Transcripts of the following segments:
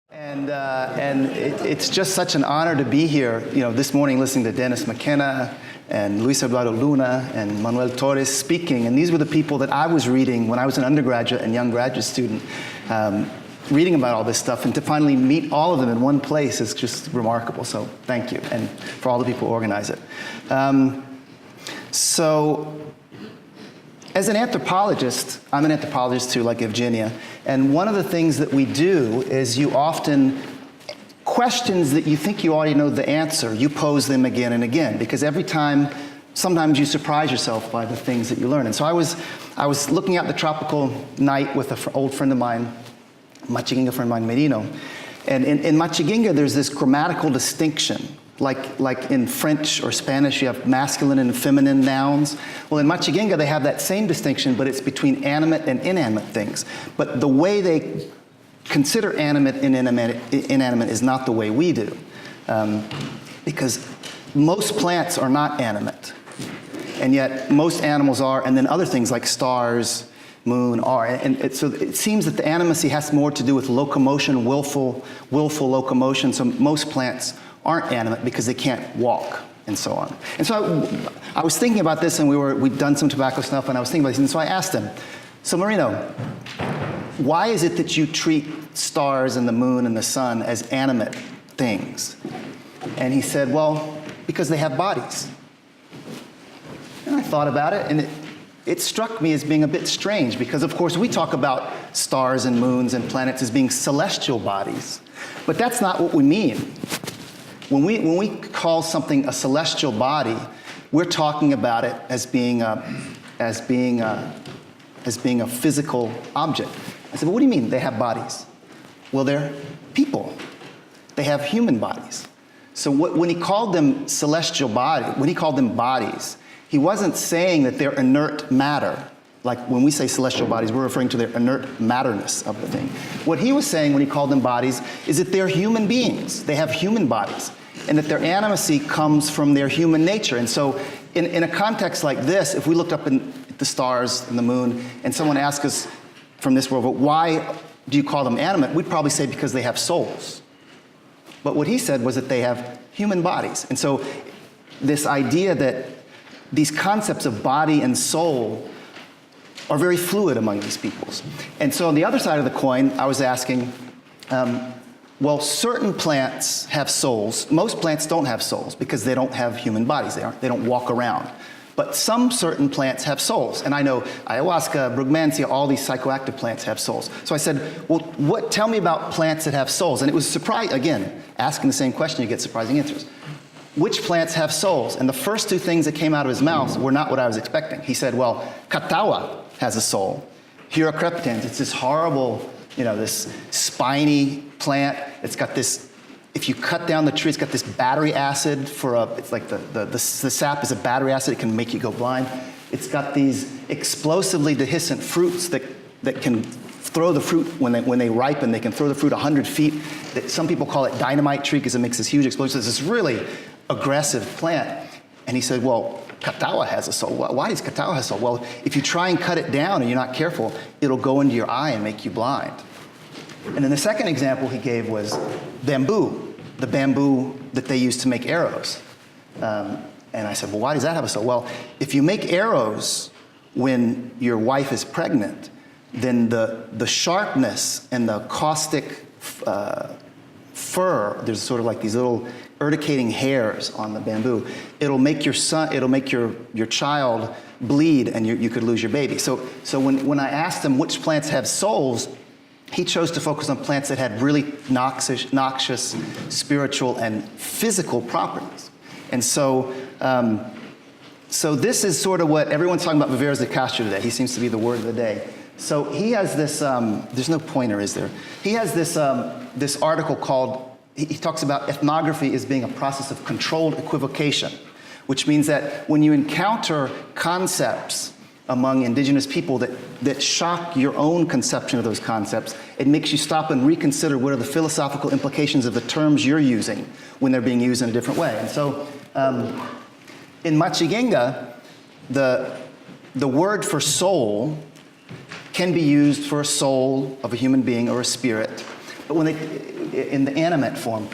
It's just such an honor to be here. You know, this morning listening to Dennis McKenna and Luis Eduardo Luna and Manuel Torres speaking, and these were the people that I was reading when I was an undergraduate and young graduate student, reading about all this stuff, and to finally meet all of them in one place is just remarkable. So thank you, and for all the people who organize it. As an anthropologist, I'm an anthropologist too, like Evgenia, and one of the things that we do is you often, questions that you think you already know the answer, you pose them again and again, because every time, sometimes you surprise yourself by the things that you learn. And so I was looking out the tropical night with an old friend of mine, Machiginga friend of mine, Merino, and in Machiginga there's this grammatical distinction. Like in French or Spanish, you have masculine and feminine nouns. Well, in Machiginga, they have that same distinction, but it's between animate and inanimate things. But the way they consider animate and inanimate is not the way we do. Because most plants are not animate. And yet most animals are, and then other things like stars, moon are. And so it seems that the animacy has more to do with locomotion, willful locomotion. So most plants aren't animate because they can't walk and so on. And so I was thinking about this, and we'd done some tobacco stuff, and I was thinking about this, and so I asked him, so Marino, why is it that you treat stars and the moon and the sun as animate things? And he said, well, because they have bodies. And I thought about it, and it struck me as being a bit strange, because of course we talk about stars and moons and planets as being celestial bodies, but that's not what we mean. When we call something a celestial body, we're talking about it as being a physical object. I said, well, what do you mean they have bodies? Well, they're people. They have human bodies. So when he called them celestial bodies, when he called them bodies, he wasn't saying that they're inert matter. Like when we say celestial bodies, we're referring to their inert matterness of the thing. What he was saying when he called them bodies is that they're human beings. They have human bodies, and that their animacy comes from their human nature. And so in a context like this, if we looked up at the stars and the moon, and someone asked us from this world, well, why do you call them animate? We'd probably say because they have souls. But what he said was that they have human bodies. And so this idea that these concepts of body and soul are very fluid among these peoples. And so on the other side of the coin, I was asking, well, certain plants have souls. Most plants don't have souls because they don't have human bodies. They don't walk around. But some certain plants have souls. And I know Ayahuasca, Brugmansia, all these psychoactive plants have souls. So I said, well, tell me about plants that have souls. And it was surprising, again, asking the same question, you get surprising answers. Which plants have souls? And the first two things that came out of his mouth were not what I was expecting. He said, well, Katawa has a soul. Hirocrepitans, it's this horrible, this spiny plant. It's got this, if you cut down the tree, it's got this battery acid it's like the sap is a battery acid. It can make you go blind. It's got these explosively dehiscent fruits that can throw the fruit, when they ripen, they can throw the fruit 100 feet. Some people call it dynamite tree because it makes this huge explosion. It's this really aggressive plant. And he said, well, Katawa has a soul. Why does Katawa have a soul? Well, if you try and cut it down and you're not careful, it'll go into your eye and make you blind. And then the second example he gave was bamboo, the bamboo that they use to make arrows. And I said, well, why does that have a soul? Well, if you make arrows when your wife is pregnant, then the sharpness and the caustic fur, there's sort of like these little urticating hairs on the bamboo. It'll make your child bleed, and you could lose your baby. So when I asked him which plants have souls, he chose to focus on plants that had really noxious spiritual and physical properties. And so this is sort of what everyone's talking about Viveros de Castro today. He seems to be the word of the day. So he has this, there's no pointer, is there? He has this article called, he talks about ethnography as being a process of controlled equivocation, which means that when you encounter concepts among indigenous people that shock your own conception of those concepts, it makes you stop and reconsider what are the philosophical implications of the terms you're using when they're being used in a different way. And so in Machiginga, the word for soul can be used for a soul of a human being or a spirit, But when they, in the animate form,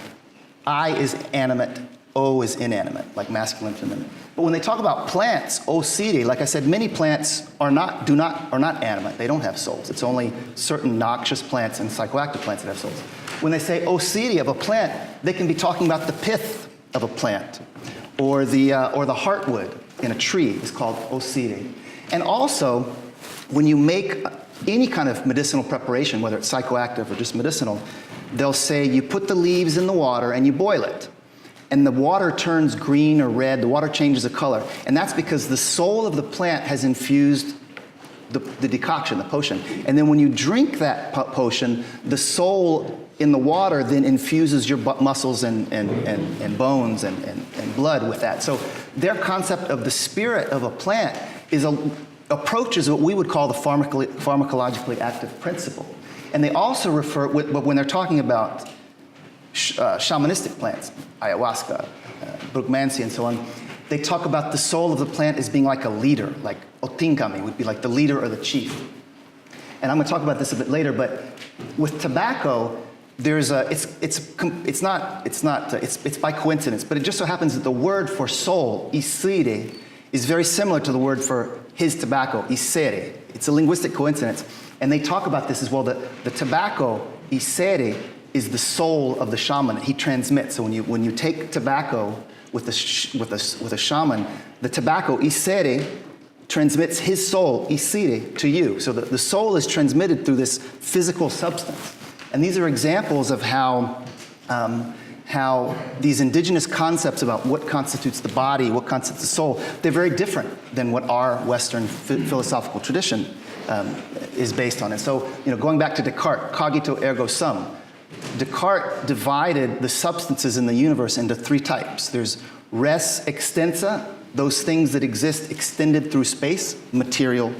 I is animate, O is inanimate, like masculine, feminine. But when they talk about plants, ocidi, like I said, many plants are not animate. They don't have souls. It's only certain noxious plants and psychoactive plants that have souls. When they say ocidi of a plant, they can be talking about the pith of a plant, or the heartwood in a tree is called ocidi. And also, when you make any kind of medicinal preparation, whether it's psychoactive or just medicinal, they'll say you put the leaves in the water and you boil it. And the water turns green or red, the water changes the color. And that's because the soul of the plant has infused the decoction, the potion. And then when you drink that potion, the soul in the water then infuses your muscles and bones and blood with that. So their concept of the spirit of a plant approaches what we would call the pharmacologically active principle. And they also refer, when they're talking about shamanistic plants, ayahuasca, brugmansia, and so on, they talk about the soul of the plant as being like a leader, like otinkami would be like the leader or the chief. And I'm going to talk about this a bit later, but with tobacco, there's it's by coincidence, but it just so happens that the word for soul, isire, is very similar to the word for his tobacco, isere. It's a linguistic coincidence. And they talk about this as well, that the tobacco, isere, is the soul of the shaman. He transmits. So when you take tobacco with a shaman, the tobacco, isere, transmits his soul, isire, to you. So the soul is transmitted through this physical substance. And these are examples of how these indigenous concepts about what constitutes the body, what constitutes the soul, they're very different than what our Western philosophical tradition is based on. And so, going back to Descartes, cogito ergo sum, Descartes divided the substances in the universe into three types. There's res extensa, those things that exist extended through space, material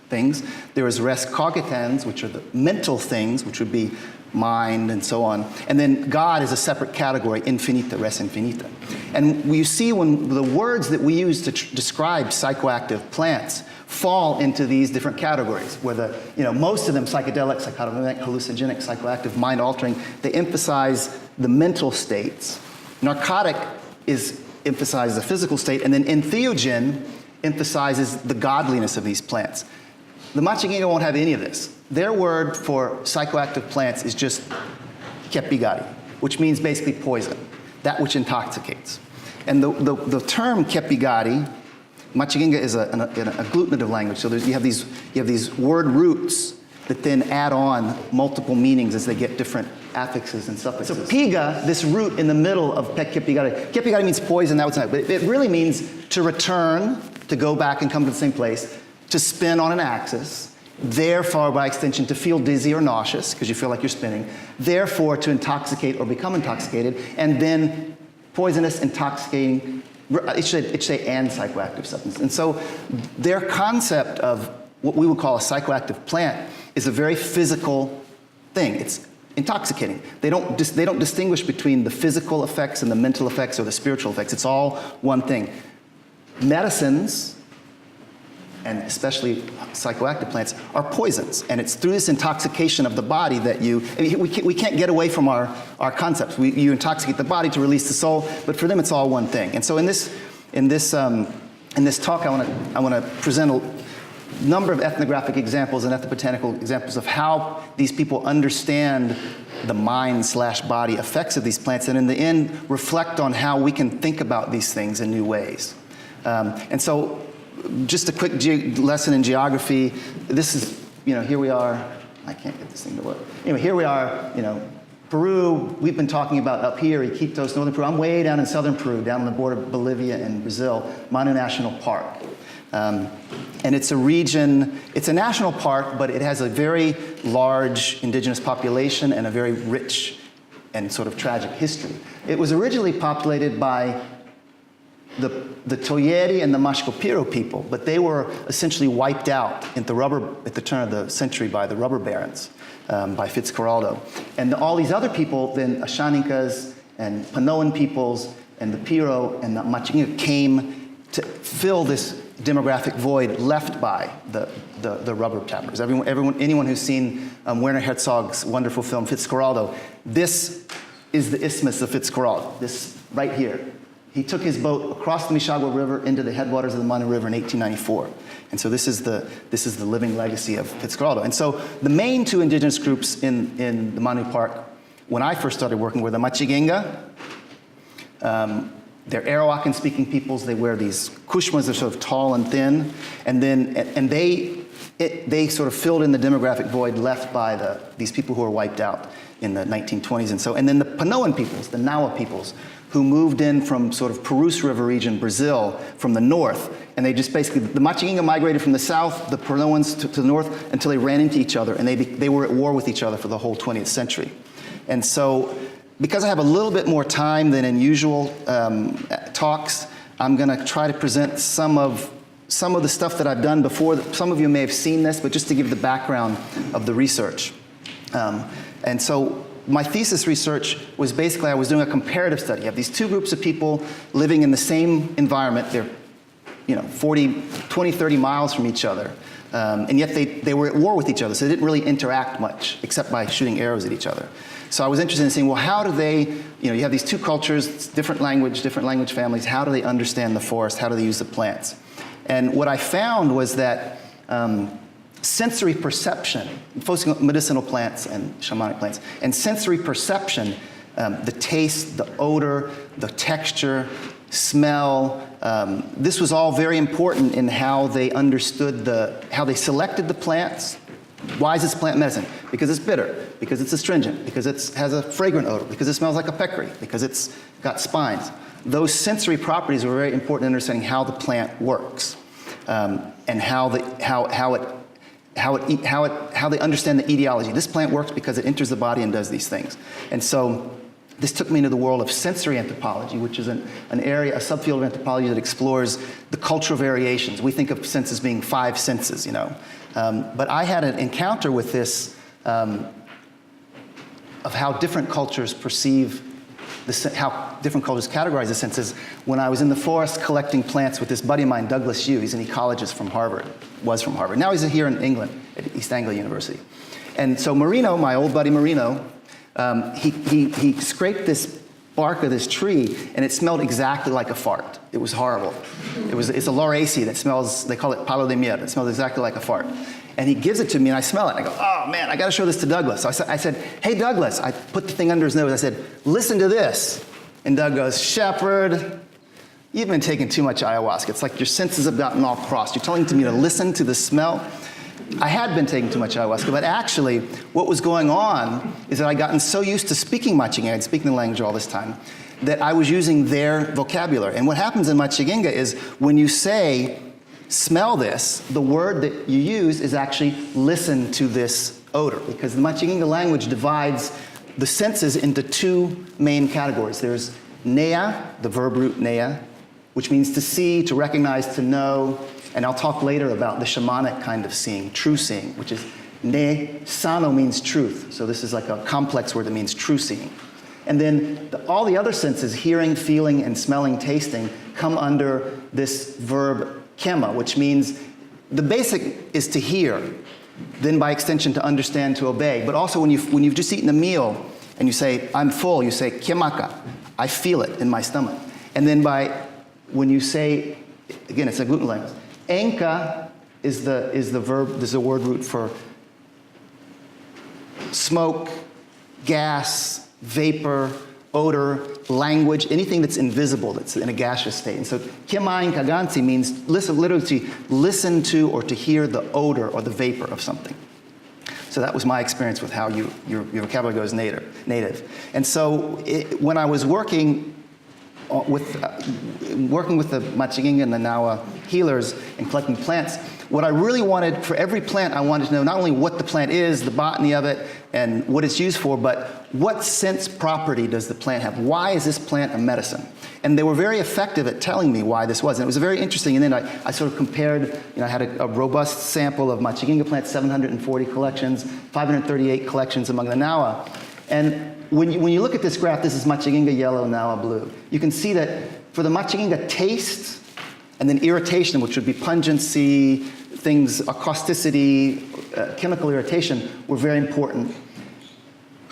things. There is res cogitans, which are the mental things, which would be mind and so on. And then God is a separate category, infinita, res infinita. And you see when the words that we use to describe psychoactive plants fall into these different categories, where most of them, psychedelic, psychotomimetic, hallucinogenic, psychoactive, mind-altering, they emphasize the mental states. Narcotic emphasizes the physical state, and then entheogen emphasizes the godliness of these plants. The Machinginga won't have any of this. Their word for psychoactive plants is just kepigari, which means basically poison, that which intoxicates. And the term kepigari, Machinginga is a agglutinative language, so you have these word roots that then add on multiple meanings as they get different affixes and suffixes. So piga, this root in the middle of kepigari. Kepigari means poison, that was not, but it really means to return, to go back and come to the same place, to spin on an axis, therefore, by extension, to feel dizzy or nauseous, because you feel like you're spinning, therefore, to intoxicate or become intoxicated, and then poisonous, intoxicating, it should say and psychoactive substance. And so their concept of what we would call a psychoactive plant is a very physical thing. It's intoxicating. They don't distinguish between the physical effects and the mental effects or the spiritual effects. It's all one thing. Medicines, and especially psychoactive plants, are poisons. And it's through this intoxication of the body that we can't get away from our concepts. You intoxicate the body to release the soul, but for them it's all one thing. And so in this talk, I want to present a number of ethnographic examples and ethnobotanical examples of how these people understand the mind/body effects of these plants, and in the end, reflect on how we can think about these things in new ways. And so, just a quick lesson in geography. This is, here we are. I can't get this thing to work. Anyway, here we are, Peru. We've been talking about up here, Iquitos, northern Peru. I'm way down in southern Peru, down on the border of Bolivia and Brazil, Manu National Park. And it's a region, it's a national park, but it has a very large indigenous population and a very rich and sort of tragic history. It was originally populated by the Toyeri and the Mashkopiro people, but they were essentially wiped out at the turn of the century by the rubber barons, by Fitzcarraldo. And all these other people, then Ashaninkas and Panoan peoples and the Piro and the Machinga came to fill this demographic void left by the rubber tappers. Anyone who's seen Werner Herzog's wonderful film Fitzcarraldo, this is the Isthmus of Fitzcarraldo, this right here. He took his boat across the Mishagua River into the headwaters of the Manu River in 1894. And so this is the living legacy of Fitzcarraldo. And so the main two indigenous groups in the Manu Park, when I first started working, were the Machigenga. They're Arawakan-speaking peoples. They wear these kushmas. They're sort of tall and thin. And they sort of filled in the demographic void left by these people who were wiped out in the 1920s. And then the Panoan peoples, the Nawa peoples, who moved in from sort of Purus River region, Brazil, from the north. And they just basically, the Machigenga migrated from the south, the Panoans to the north, until they ran into each other. And they were at war with each other for the whole 20th century. And so, because I have a little bit more time than in usual talks, I'm going to try to present some of the stuff that I've done before. Some of you may have seen this, but just to give the background of the research. And so my thesis research was basically, I was doing a comparative study. You have these two groups of people living in the same environment. They're 20, 30 miles from each other. And yet they were at war with each other, so they didn't really interact much, except by shooting arrows at each other. So I was interested in seeing, well, how do they, you have these two cultures, different language families, how do they understand the forest, how do they use the plants? And what I found was that sensory perception, focusing on medicinal plants and shamanic plants, and sensory perception, the taste, the odor, the texture, smell, this was all very important in how they understood how they selected the plants. Why is this plant medicine? Because it's bitter, because it's astringent, because it has a fragrant odor, because it smells like a peccary, because it's got spines. Those sensory properties were very important in understanding how the plant works, and how they understand the etiology. This plant works because it enters the body and does these things. And so this took me into the world of sensory anthropology, which is an area, a subfield of anthropology that explores the cultural variations. We think of senses being 5 senses, but I had an encounter with this of how different cultures perceive, how different cultures categorize the senses when I was in the forest collecting plants with this buddy of mine, Douglas Yu. He's an ecologist from Harvard, was from Harvard. Now he's here in England at East Anglia University. And so Marino, my old buddy Marino, he scraped this bark of this tree, and it smelled exactly like a fart. It was horrible. It's a lauraceae that smells, they call it palo de miel. It smells exactly like a fart. And he gives it to me, and I smell it. And I go, oh, man, I got to show this to Douglas. So I said, hey, Douglas. I put the thing under his nose. I said, listen to this. And Doug goes, Shepard, you've been taking too much ayahuasca. It's like your senses have gotten all crossed. You're telling me to listen to the smell. I had been taking too much ayahuasca, but actually what was going on is that I'd gotten so used to speaking Machigenga, I'd speaking the language all this time, that I was using their vocabulary. And what happens in Machigenga is when you say, smell this, the word that you use is actually listen to this odor, because the Machigenga language divides the senses into 2 main categories. There's nea, the verb root nea, which means to see, to recognize, to know. And I'll talk later about the shamanic kind of seeing, true seeing, which is ne, sano means truth. So this is like a complex word that means true seeing. And then all the other senses, hearing, feeling, and smelling, tasting, come under this verb kema, which means the basic is to hear, then by extension to understand, to obey. But also when you've just eaten a meal and you say, I'm full, you say kemaka, I feel it in my stomach. And then when you say, again, it's a gluten language, enka is the verb, there's a word root for smoke, gas, vapor, odor, language, anything that's invisible, that's in a gaseous state. And so kema and kagansi means literally to listen to or to hear the odor or the vapor of something. So that was my experience with how your vocabulary goes native. And so when I was working with the Machigenga and the Nawa healers and collecting plants, what I really wanted for every plant, I wanted to know not only what the plant is, the botany of it, and what it's used for, but what sense property does the plant have? Why is this plant a medicine? And they were very effective at telling me why this was. And it was very interesting. And then I sort of compared, I had a robust sample of Machigenga plants, 740 collections, 538 collections among the Nawa. And when you look at this graph, this is Machigenga yellow, Nawa blue. You can see that for the Machigenga taste And then irritation, which would be pungency, things, causticity, chemical irritation, were very important.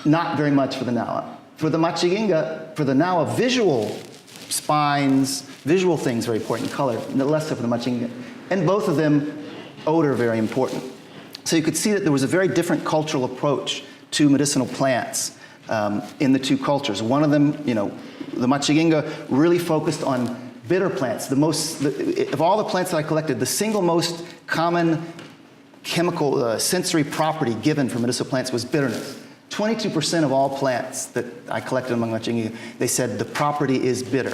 Not very much for the Nawa. For the Machiginga, for the Nawa, visual spines, visual things very important, color, less so for the Machiginga. And both of them, odor, very important. So you could see that there was a very different cultural approach to medicinal plants in the two cultures. One of them, the Machiginga really focused on bitter plants. Of all the plants that I collected, the single most common chemical sensory property given for medicinal plants was bitterness. 22% of all plants that I collected among Machiginga, they said the property is bitter.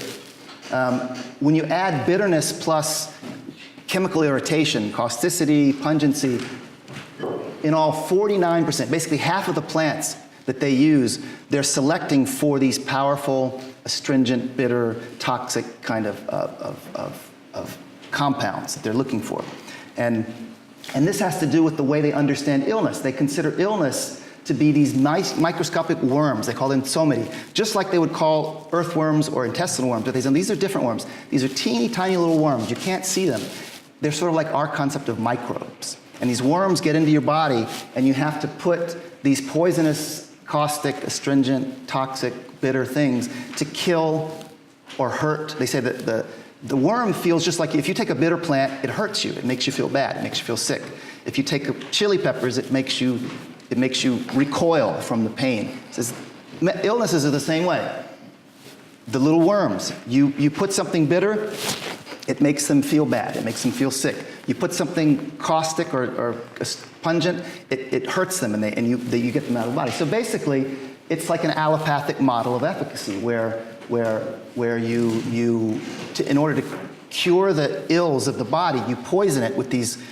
When you add bitterness plus chemical irritation, causticity, pungency, in all 49%, basically half of the plants that they use, they're selecting for these powerful, astringent, bitter, toxic kind of compounds that they're looking for. And this has to do with the way they understand illness. They consider illness to be these nice microscopic worms. They call them someti, just like they would call earthworms or intestinal worms. But they say these are different worms. These are teeny tiny little worms. You can't see them. They're sort of like our concept of microbes. And these worms get into your body, and you have to put these poisonous, caustic, astringent, toxic, bitter things to kill or hurt. They say that the worm feels just like if you take a bitter plant, it hurts you. It makes you feel bad. It makes you feel sick. If you take chili peppers, it makes you recoil from the pain. It says, illnesses are the same way. The little worms, you put something bitter, it makes them feel bad. It makes them feel sick. You put something caustic or pungent, it hurts them, and you get them out of the body. So basically, it's like an allopathic model of efficacy, where you in order to cure the ills of the body, you poison it with these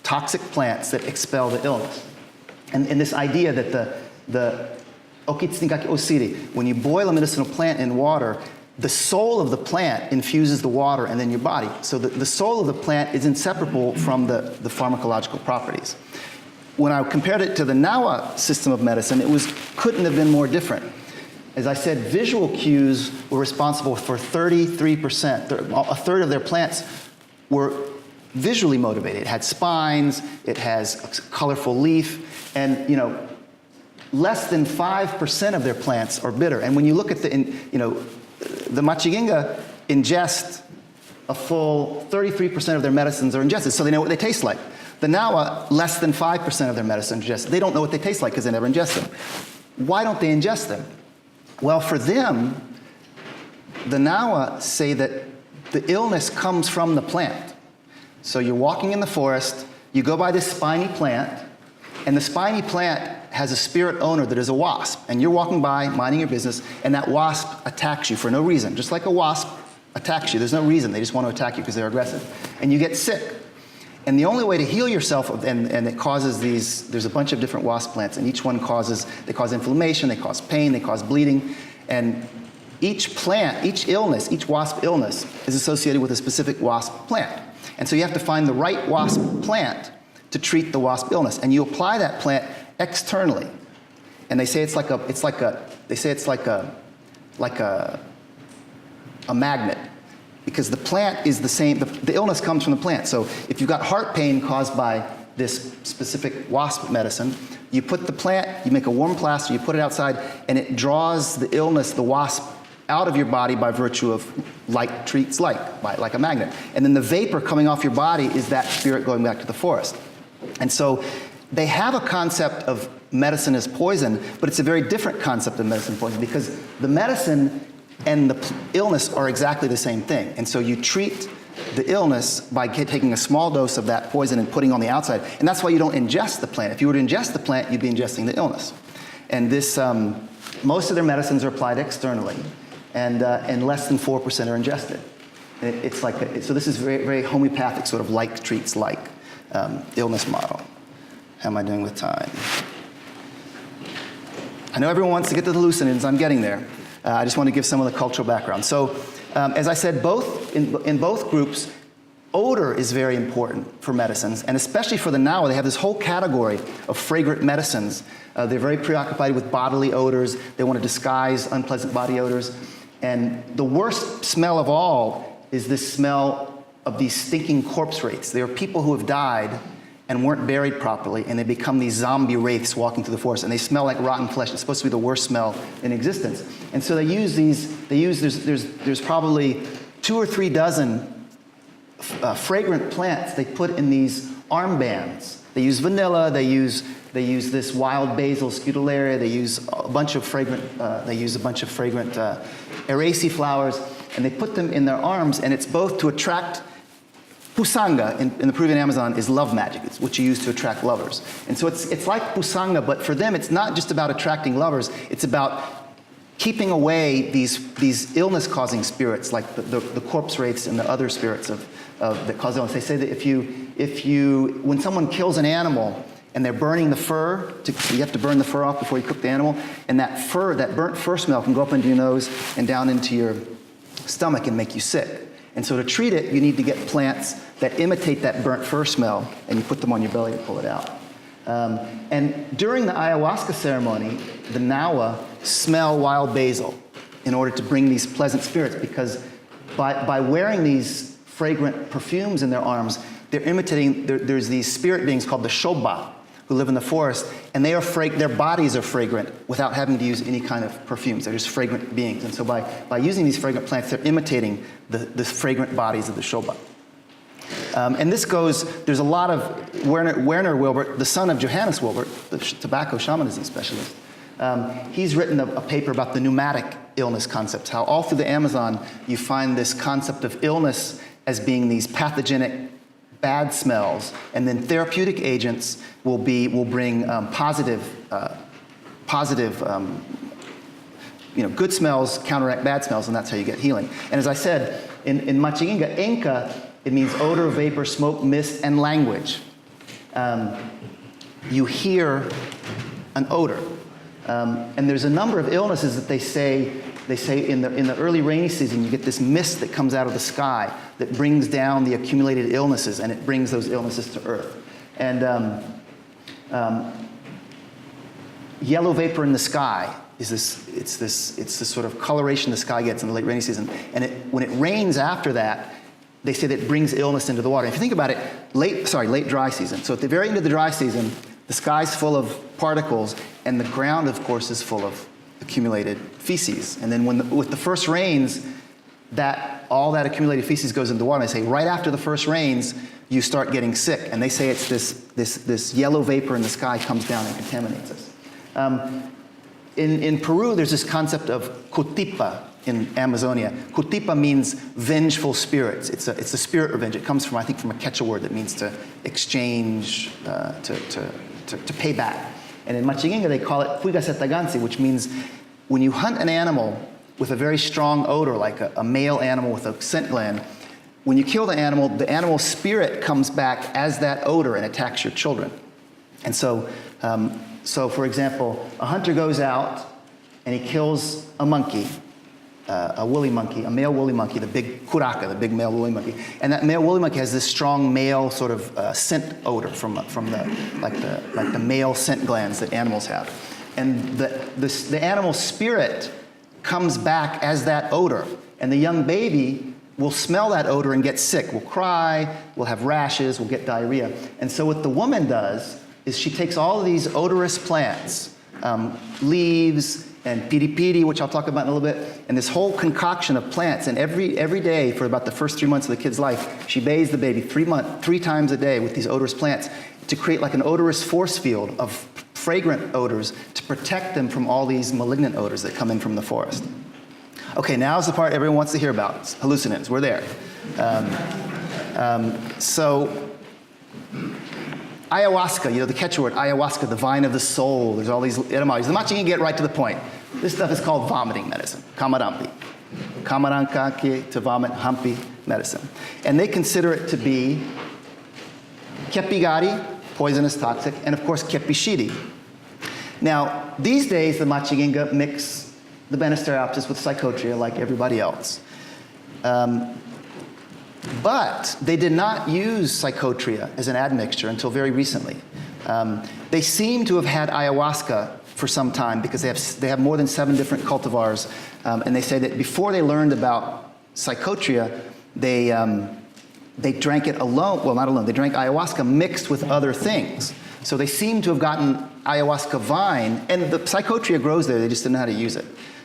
toxic plants that expel the illness. And this idea that the okitsunikaki osiri, when you boil a medicinal plant in water, the soul of the plant infuses the water and then your body. So the soul of the plant is inseparable from the pharmacological properties. When I compared it to the Nawa system of medicine, couldn't have been more different. As I said, visual cues were responsible for 33%. A third of their plants were visually motivated. It had spines, it has a colorful leaf, and less than 5% of their plants are bitter. And when you look at the Machiginga ingest a full 33% of their medicines are ingested, so they know what they taste like. The Nawa, less than 5% of their medicine ingested. They don't know what they taste like because they never ingest them. Why don't they ingest them? Well, for them, the Nawa say that the illness comes from the plant. So you're walking in the forest, you go by this spiny plant, and the spiny plant has a spirit owner that is a wasp. And you're walking by, minding your business, and that wasp attacks you for no reason. Just like a wasp attacks you. There's no reason. They just want to attack you because they're aggressive. And you get sick. And the only way to heal yourself, and it causes there's a bunch of different wasp plants, and each one they cause inflammation, they cause pain, they cause bleeding. And each plant, each illness, each wasp illness is associated with a specific wasp plant. And so you have to find the right wasp plant to treat the wasp illness. And you apply that plant externally. And they say it's like a magnet. Because the plant is the same, the illness comes from the plant. So if you've got heart pain caused by this specific wasp medicine, you put the plant, you make a warm plaster, you put it outside, and it draws the illness, the wasp, out of your body by virtue of like treats like a magnet. And then the vapor coming off your body is that spirit going back to the forest. And so they have a concept of medicine as poison, but it's a very different concept of medicine poison because the medicine and the illness are exactly the same thing. And so you treat the illness by taking a small dose of that poison and putting on the outside. And that's why you don't ingest the plant. If you were to ingest the plant, you'd be ingesting the illness. And this, most of their medicines are applied externally, and less than 4% are ingested. It's like, so this is very, very homeopathic, sort of like treats like illness model. How am I doing with time? I know everyone wants to get to the hallucinogens. I'm getting there. I just want to give some of the cultural background. So, as I said, in both groups, odor is very important for medicines, and especially for the Nawa, they have this whole category of fragrant medicines. They're very preoccupied with bodily odors. They want to disguise unpleasant body odors. And the worst smell of all is this smell of these stinking corpse wraiths. They are people who have died and weren't buried properly, and they become these zombie wraiths walking through the forest, and they smell like rotten flesh. It's supposed to be the worst smell in existence. And so there's probably 2 or 3 dozen fragrant plants they put in these armbands. They use vanilla, they use this wild basil, scutularia, they use a bunch of fragrant, eraceae flowers, and they put them in their arms, and it's both to attract. Pusanga in the Peruvian Amazon is love magic. It's what you use to attract lovers. And so it's like Pusanga, but for them it's not just about attracting lovers, it's about keeping away these illness-causing spirits like the corpse wraiths and the other spirits that cause illness. They say that when someone kills an animal and they're burning the fur, you have to burn the fur off before you cook the animal, and that burnt fur smell can go up into your nose and down into your stomach and make you sick. And so to treat it, you need to get plants that imitate that burnt fur smell, and you put them on your belly to pull it out. And during the ayahuasca ceremony, the Nawa smell wild basil in order to bring these pleasant spirits, because by wearing these fragrant perfumes in their arms, they're imitating, there's these spirit beings called the Shoba, who live in the forest, and their bodies are fragrant without having to use any kind of perfumes. They're just fragrant beings. And so by using these fragrant plants, they're imitating the fragrant bodies of the Shoba. And this there's a lot of, Werner Wilbert, the son of Johannes Wilbert, the tobacco shamanism specialist, he's written a paper about the pneumatic illness concepts, how all through the Amazon you find this concept of illness as being these pathogenic bad smells, and then therapeutic agents will bring positive, good smells counteract bad smells, and that's how you get healing. And as I said, in Machinga, Inca, it means odor, vapor, smoke, mist, and language. You hear an odor. And there's a number of illnesses that they say in the early rainy season, you get this mist that comes out of the sky that brings down the accumulated illnesses, and it brings those illnesses to earth. And yellow vapor in the sky is this sort of coloration the sky gets in the late rainy season. And when it rains after that, they say that it brings illness into the water. If you think about it, late dry season. So at the very end of the dry season, the sky's full of particles, and the ground, of course, is full of accumulated feces. And then with the first rains, all that accumulated feces goes into the water. They say right after the first rains, you start getting sick. And they say it's this yellow vapor in the sky comes down and contaminates us. In Peru, there's this concept of kutipa in Amazonia. Kutipa means vengeful spirits. It's a spirit revenge. It comes from, I think, from a Quechua word that means to exchange, to pay back. And in Machinga, they call it fuigasetagansi, which means when you hunt an animal with a very strong odor, like a male animal with a scent gland, when you kill the animal's spirit comes back as that odor and attacks your children. And so for example, a hunter goes out and he kills a monkey, a woolly monkey, a male woolly monkey, the big curaca, the big male woolly monkey. And that male woolly monkey has this strong male sort of scent odor from the male scent glands that animals have. And the animal's spirit comes back as that odor. And the young baby will smell that odor and get sick, will cry, will have rashes, will get diarrhea. And so what the woman does is she takes all of these odorous plants, leaves, and piripiri, which I'll talk about in a little bit, and this whole concoction of plants. And every day for about the first 3 months of the kid's life, she bathes the baby 3 times a day with these odorous plants to create like an odorous force field of fragrant odors to protect them from all these malignant odors that come in from the forest. Okay, now's the part everyone wants to hear about. It's hallucinants. We're there. So ayahuasca, the Quechua word, ayahuasca, the vine of the soul. There's all these etymologies. The Machinga get right to the point. This stuff is called vomiting medicine, kamarampi. Kamaranka to vomit, hampi medicine. And they consider it to be kepigari, poisonous, toxic, and of course kepishiri. Now, these days the Machinga mix the Banisteriopsis with Psychotria like everybody else. But they did not use Psychotria as an admixture until very recently. They seem to have had ayahuasca for some time because they have more than 7 different cultivars, and they say that before they learned about Psychotria, they they drank it alone, well, not alone, they drank ayahuasca mixed with other things. So they seem to have gotten ayahuasca vine, and the psychotria grows there, they just didn't know how to use it.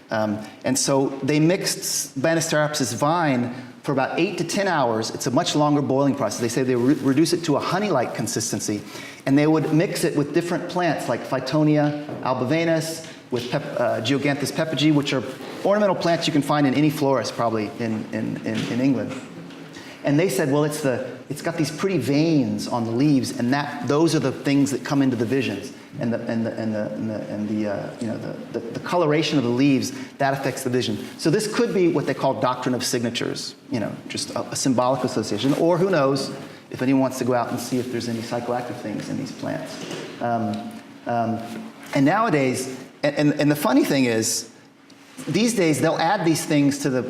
And so they mixed Banisteriopsis vine for about 8 to 10 hours. It's a much longer boiling process. They say they reduce it to a honey-like consistency, and they would mix it with different plants like Phytonia albavenus, with Geoganthus pepigi, which are ornamental plants you can find in any florist probably in England. And they said, well, it's got these pretty veins on the leaves, and those are the things that come into the visions, and the coloration of the leaves that affects the vision. So this could be what they call doctrine of signatures, just a symbolic association, or who knows if anyone wants to go out and see if there's any psychoactive things in these plants. And nowadays, and the funny thing is, these days, they'll add these things to the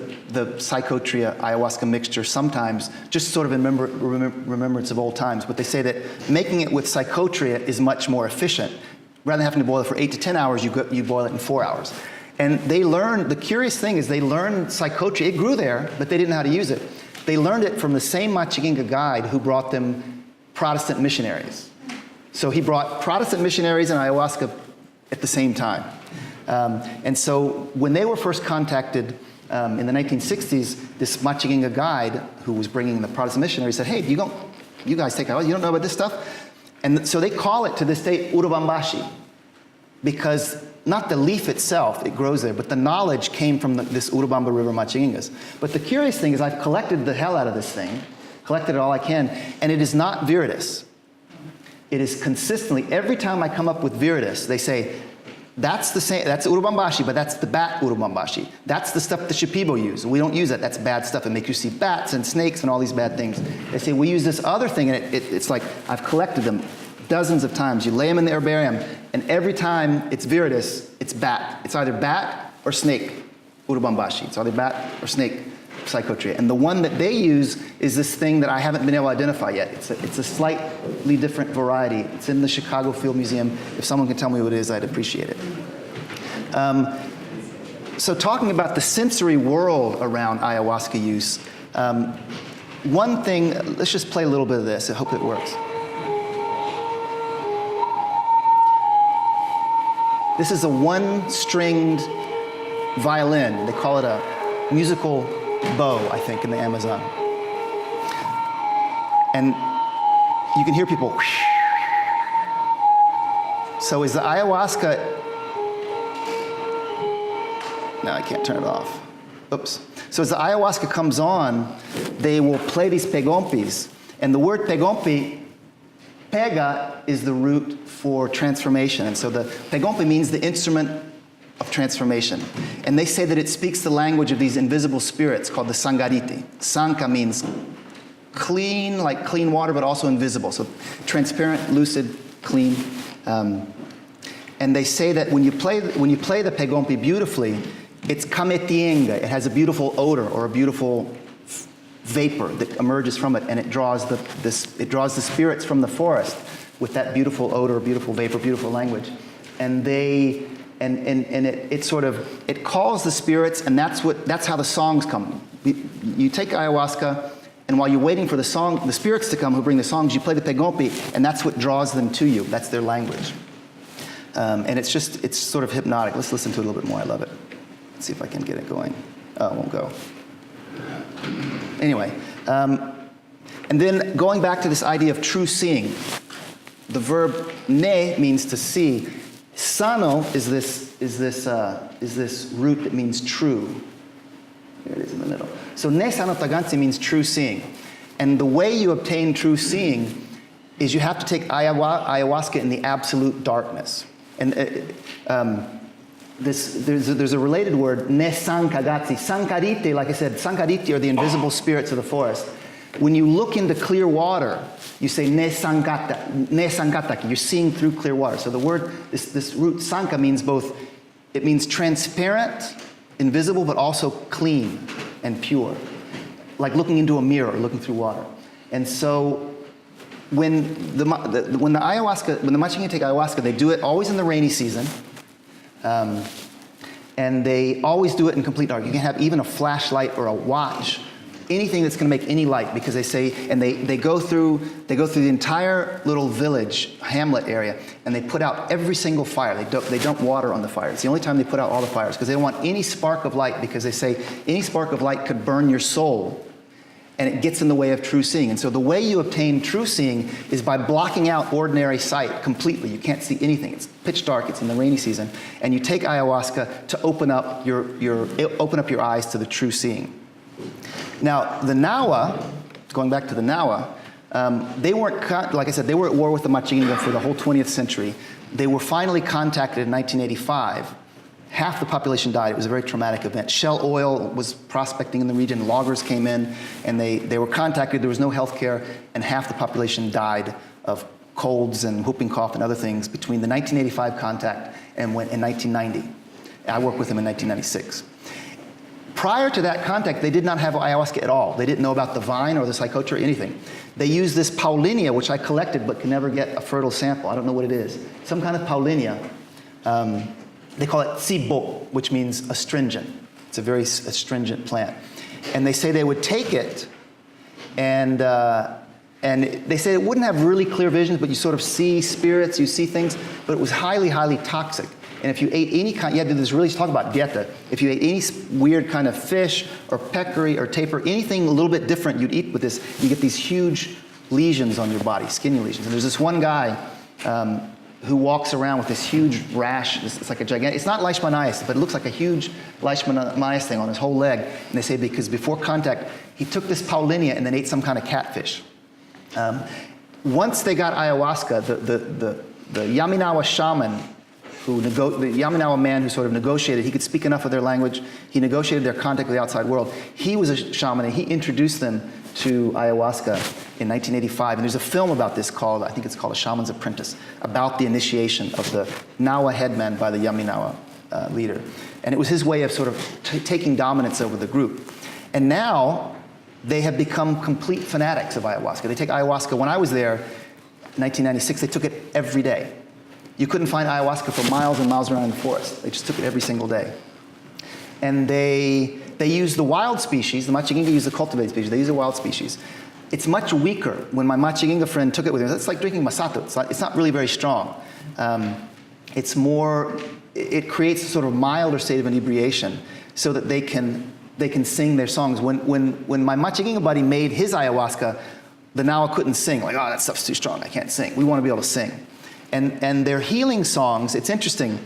psychotria ayahuasca mixture sometimes, just sort of in remembrance of old times. But they say that making it with psychotria is much more efficient. Rather than having to boil it for 8 to 10 hours, you boil it in 4 hours. And they learned, the curious thing is they learned psychotria. It grew there, but they didn't know how to use it. They learned it from the same Machiginga guide who brought them Protestant missionaries. So he brought Protestant missionaries and ayahuasca at the same time. And so when they were first contacted in the 1960s, this Machiginga guide who was bringing the Protestant missionaries said, hey, you guys take ayahuasca, you don't know about this stuff? And so they call it to this day Urubambashi, because not the leaf itself, it grows there, but the knowledge came from this Urubamba River Machigingas. But the curious thing is I've collected the hell out of this thing, collected it all I can, and it is not viridis. It is consistently, every time I come up with viridis, they say, that's the same, that's Urubambashi, but that's the bat Urubambashi. That's the stuff the Shipibo use. We don't use that, that's bad stuff. It makes you see bats and snakes and all these bad things. They say, we use this other thing, and it's like, I've collected them dozens of times. You lay them in the herbarium, and every time it's viridis, it's bat. It's either bat or snake, Urubambashi. It's either bat or snake, psychotria. And the one that they use is this thing that I haven't been able to identify yet. It's a slightly different variety. It's in the Chicago Field Museum. If someone can tell me what it is, I'd appreciate it. So talking about the sensory world around ayahuasca use, one thing, let's just play a little bit of this. I hope it works. This is a one-stringed violin. They call it a musical bow, I think, in the Amazon. And you can hear people. So is the ayahuasca, no, I can't turn it off. Oops. So as the ayahuasca comes on, they will play these pegompis. And the word pegompi, pega is the root for transformation. And so the pegompi means the instrument of transformation. And they say that it speaks the language of these invisible spirits called the sangariti. Sanka means clean, like clean water, but also invisible. So transparent, lucid, clean. And they say that when you play the pegompi beautifully, it's kametienga. It has a beautiful odor or a beautiful vapor that emerges from it, and it draws the spirits from the forest with that beautiful odor, beautiful vapor, beautiful language. And it calls the spirits, and that's how the songs come. You take ayahuasca, and while you're waiting for the spirits to come who bring the songs, you play the pegompi, and that's what draws them to you. That's their language. And it's sort of hypnotic. Let's listen to it a little bit more. I love it. Let's see if I can get it going. Oh, it won't go. Anyway, and then going back to this idea of true seeing, the verb ne means to see. Sano is this root that means true. There it is in the middle. So ne sano tagansi means true seeing. And the way you obtain true seeing is you have to take ayahuasca in the absolute darkness. And there's a related word, ne sankagatsi. Sankarite, like I said, sankarite are the invisible spirits of the forest. When you look into clear water, you say ne sankataki. You're seeing through clear water. So the word, this root sanka means both, it means transparent, invisible, but also clean and pure. Like looking into a mirror, looking through water. And so when the Machiginga take ayahuasca, they do it always in the rainy season. And they always do it in complete dark. You can have even a flashlight or a watch anything that's going to make any light, because they say, and they go through the entire little village, hamlet area, and they put out every single fire. They dump water on the fire. It's the only time they put out all the fires, because they don't want any spark of light, because they say any spark of light could burn your soul, and it gets in the way of true seeing. And so the way you obtain true seeing is by blocking out ordinary sight completely. You can't see anything. It's pitch dark. It's in the rainy season, and you take ayahuasca to open up your eyes to the true seeing. Now, the Nawa, going back to the Nawa, they weren't, like I said, they were at war with the Machiginga for the whole 20th century. They were finally contacted in 1985. Half the population died. It was a very traumatic event. Shell oil was prospecting in the region. Loggers came in, and they were contacted. There was no health care, and half the population died of colds and whooping cough and other things between the 1985 contact and in 1990. I worked with them in 1996. Prior to that contact, they did not have ayahuasca at all. They didn't know about the vine or the psychotra or anything. They used this Paulinia, which I collected but can never get a fertile sample. I don't know what it is. Some kind of Paulinia. They call it tsibo, which means astringent. It's a very astringent plant. And they say they would take it, and they say it wouldn't have really clear visions, but you sort of see spirits, you see things, but it was highly, highly toxic. And if you ate any kind, you had to do this really talk about dieta. If you ate any weird kind of fish or peccary or tapir, anything a little bit different you'd eat with this, you get these huge lesions on your body, skinny lesions. And there's this one guy who walks around with this huge rash. It's like a gigantic, it's not leishmaniasis, but it looks like a huge leishmaniasis thing on his whole leg. And they say because before contact, he took this Paulinia and then ate some kind of catfish. Once they got ayahuasca, the Yaminawa shaman, the Yaminawa man who sort of negotiated, he could speak enough of their language, he negotiated their contact with the outside world. He was a shaman, and he introduced them to ayahuasca in 1985. And there's a film about this called, I think it's called A Shaman's Apprentice, about the initiation of the Nawa headman by the Yaminawa leader. And it was his way of sort of taking dominance over the group. And now they have become complete fanatics of ayahuasca. They take ayahuasca. When I was there, in 1996, they took it every day. You couldn't find ayahuasca for miles and miles around in the forest. They just took it every single day. And they use the wild species. The Machiginga use the cultivated species. They use the wild species. It's much weaker. When my Machiginga friend took it with him, it's like drinking masato. It's not really very strong. It's more, it creates a sort of milder state of inebriation so that they can sing their songs. When my Machiginga buddy made his ayahuasca, the Nawa couldn't sing. Like, oh, that stuff's too strong. I can't sing. We want to be able to sing. And their healing songs, it's interesting.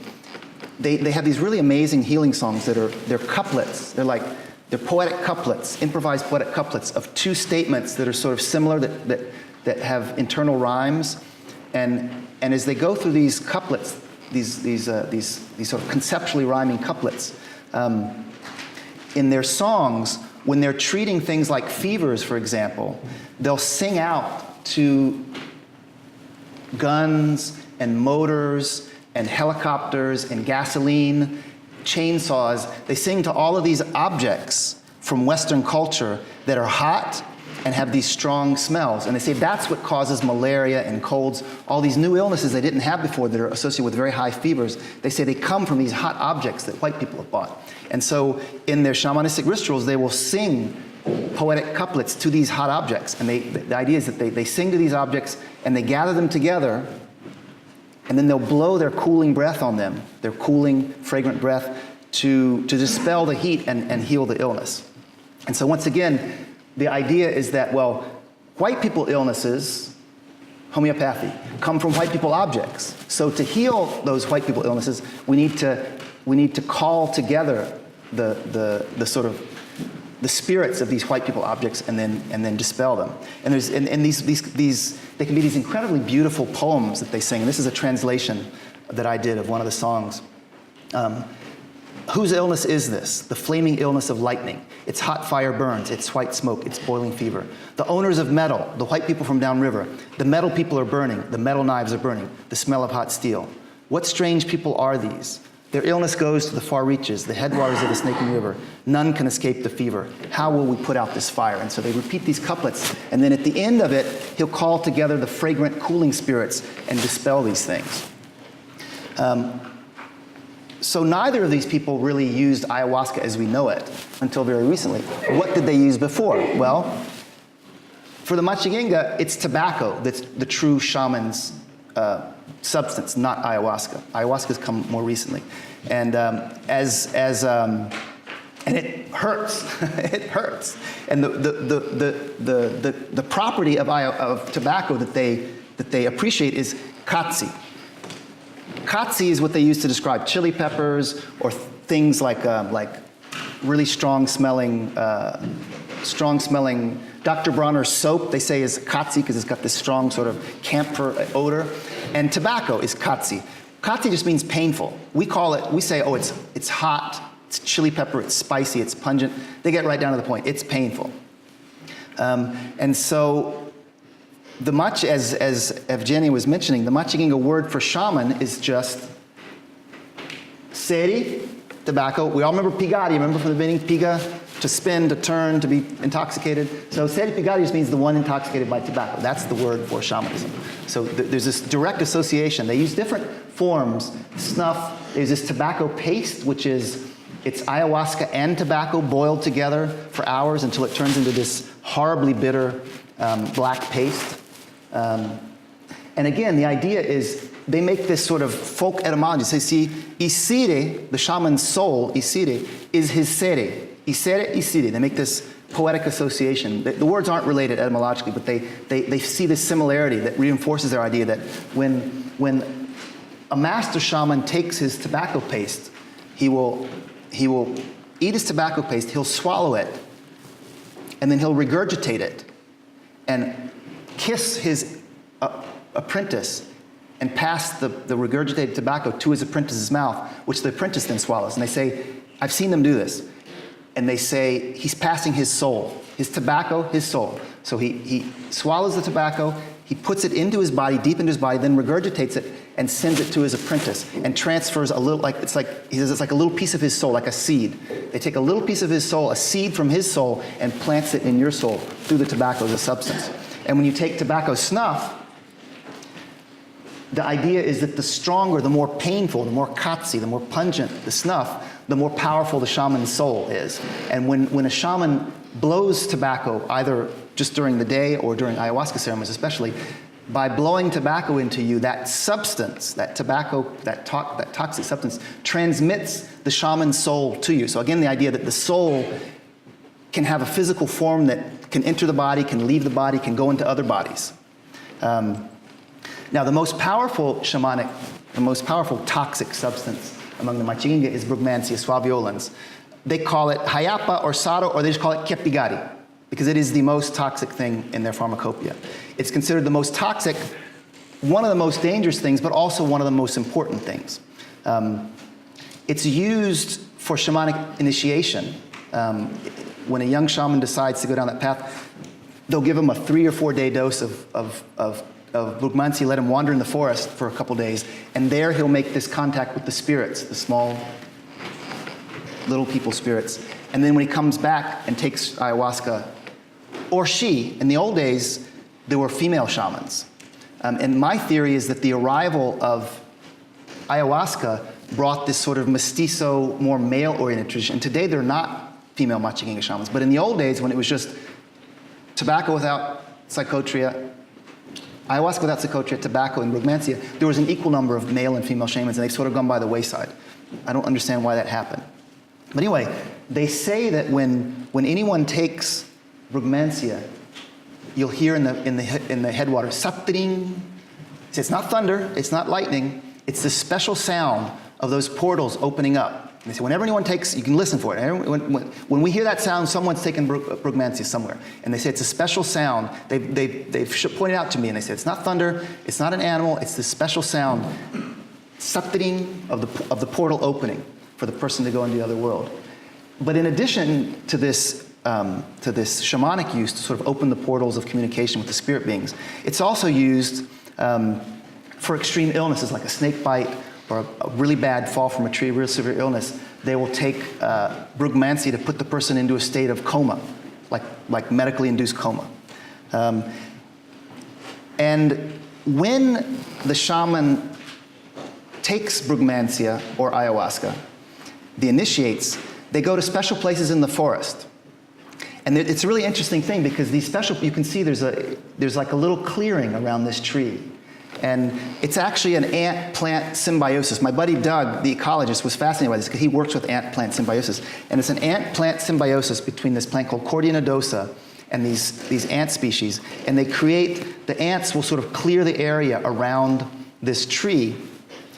They have these really amazing healing songs they're couplets. They're poetic couplets, improvised poetic couplets of two statements that are sort of similar, that have internal rhymes. And as they go through these couplets, these sort of conceptually rhyming couplets, in their songs, when they're treating things like fevers, for example, they'll sing out to guns and motors and helicopters and gasoline, chainsaws. They sing to all of these objects from Western culture that are hot and have these strong smells. And they say that's what causes malaria and colds, all these new illnesses they didn't have before that are associated with very high fevers. They say they come from these hot objects that white people have bought. And so in their shamanistic rituals, they will sing poetic couplets to these hot objects. And the idea is that they sing to these objects and they gather them together, and then they'll blow their cooling breath on them, their cooling, fragrant breath, to dispel the heat and heal the illness. And so once again, the idea is that, well, white people illnesses, homeopathy, come from white people objects. So to heal those white people illnesses, we need to call together the sort of the spirits of these white people objects and then dispel them. And these they can be these incredibly beautiful poems that they sing. And this is a translation that I did of one of the songs. Whose illness is this? The flaming illness of lightning. Its hot fire burns, its white smoke, its boiling fever. The owners of metal, the white people from downriver. The metal people are burning, the metal knives are burning, the smell of hot steel. What strange people are these? Their illness goes to the far reaches, the headwaters of the snaking river. None can escape the fever. How will we put out this fire? And so they repeat these couplets, and then at the end of it, he'll call together the fragrant cooling spirits and dispel these things. So neither of these people really used ayahuasca as we know it until very recently. What did they use before? Well, for the Machiginga, it's tobacco that's the true shaman's substance, not ayahuasca. Ayahuasca's come more recently. And and it hurts. It hurts. And the property of tobacco that they appreciate is katsi. Katsi is what they use to describe chili peppers or things like really strong-smelling Dr. Bronner's soap. They say is katsi because it's got this strong sort of camphor odor, and tobacco is katsi. Katsi just means painful. We say, oh, it's hot. It's chili pepper, it's spicy, it's pungent. They get right down to the point. It's painful. And so as Evgenia was mentioning, the Machiginga word for shaman is just seri, tobacco. We all remember pigari, remember from the beginning? Piga, to spin, to turn, to be intoxicated. So seri pigari just means the one intoxicated by tobacco. That's the word for shamanism. So there's this direct association. They use different forms. Snuff, there's this tobacco paste, which is it's ayahuasca and tobacco boiled together for hours until it turns into this horribly bitter black paste. And again, the idea is they make this sort of folk etymology. They see, Isire, the shaman's soul, Isire, is his sere. Isere, Isire. They make this poetic association. The words aren't related etymologically, but they see this similarity that reinforces their idea that when a master shaman takes his tobacco paste, he will eat his tobacco paste, he'll swallow it, and then he'll regurgitate it and kiss his apprentice and pass the regurgitated tobacco to his apprentice's mouth, which the apprentice then swallows. And they say, I've seen them do this. And they say, he's passing his soul, his tobacco, his soul. So he swallows the tobacco, he puts it into his body, deep into his body, then regurgitates it and sends it to his apprentice and transfers a little, he says it's like a little piece of his soul, like a seed. They take a little piece of his soul, a seed from his soul, and plants it in your soul through the tobacco as a substance. And when you take tobacco snuff, the idea is that the stronger, the more painful, the more katsi, the more pungent the snuff, the more powerful the shaman's soul is. And when a shaman blows tobacco, either just during the day or during ayahuasca ceremonies especially, by blowing tobacco into you, that substance, that tobacco, that toxic substance, transmits the shaman's soul to you. So again, the idea that the soul can have a physical form that can enter the body, can leave the body, can go into other bodies. Now, the most powerful toxic substance among the Machiginga is Brugmansia suaveolens. They call it hayapa or saro, or they just call it kepigari, because it is the most toxic thing in their pharmacopoeia. It's considered the most toxic, one of the most dangerous things, but also one of the most important things. It's used for shamanic initiation. When a young shaman decides to go down that path, they'll give him a 3 or 4 day dose of Brugmansia, let him wander in the forest for a couple days, and there he'll make this contact with the spirits, the small little people spirits. And then when he comes back and takes ayahuasca, or she, in the old days, there were female shamans. And my theory is that the arrival of ayahuasca brought this sort of mestizo, more male-oriented tradition. And today they're not female Machiginga shamans, but in the old days when it was just tobacco without psychotria, ayahuasca without psychotria, tobacco, and Brugmansia, there was an equal number of male and female shamans, and they've sort of gone by the wayside. I don't understand why that happened. But anyway, they say that when anyone takes Brugmansia, you'll hear in the headwater, satring. It's not thunder, it's not lightning, it's the special sound of those portals opening up. And they say, whenever anyone takes, you can listen for it. When we hear that sound, someone's taken Brugmansia somewhere. And they say it's a special sound. They've pointed out to me, and they say it's not thunder, it's not an animal, it's this special sound, satring, of the portal opening for the person to go into the other world. But in addition to this shamanic use to sort of open the portals of communication with the spirit beings, it's also used for extreme illnesses like a snake bite or a really bad fall from a tree, real severe illness. They will take Brugmansia to put the person into a state of coma, like medically induced coma. And when the shaman takes brugmansia or ayahuasca, the initiates, they go to special places in the forest. And it's a really interesting thing because these special, you can see there's like a little clearing around this tree. And it's actually an ant-plant symbiosis. My buddy Doug, the ecologist, was fascinated by this because he works with ant-plant symbiosis. And it's an ant-plant symbiosis between this plant called Cordia nodosa and these ant species. And they create, the ants will sort of clear the area around this tree.